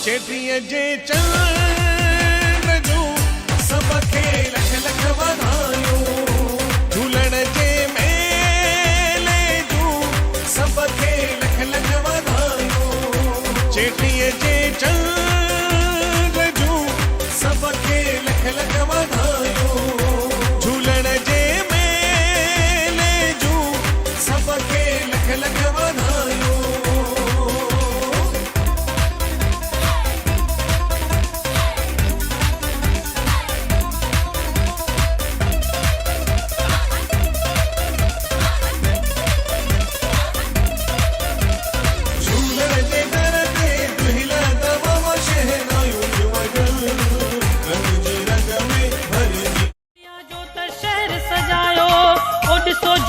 चेटीअ जे चंड जूं सबखे लख लख वाधायूं। झूलण जे मेले जूं सबखे लख लख वाधायूं। चेटीअ जे चंड जूं सबखे लख लख वाधायूं। झूलण जे मेले जूं सबखे लख लख वाधायूं।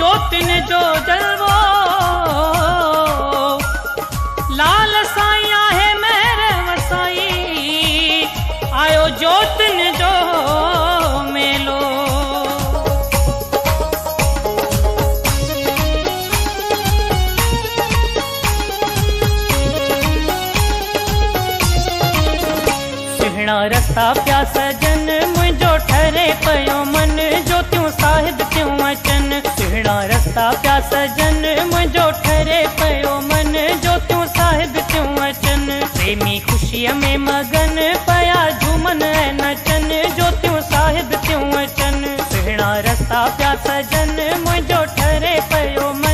ज्योतिन जो जलवो लाल साईं आहे मेहर वसाई। आयो ज्योतिन जो मेलो। सुहिणा रस्ता प्या सजन मुंहिंजो ठरे पयो मन। ज्योतियूं साहिब थियूं अचनि। सुहिणा रस्ता प्या सजन मुंहिंजो ठरे पयो मन। ज्योतियूं साहिब थियूं अचनि। प्रेमी ख़ुशीअ में मगन पया झूमन ऐं नचनि। ज्योतियूं साहिब थियूं अचनि। सुहिणा रस्ता प्या सजन मुंहिंजो ठरे पयो मन।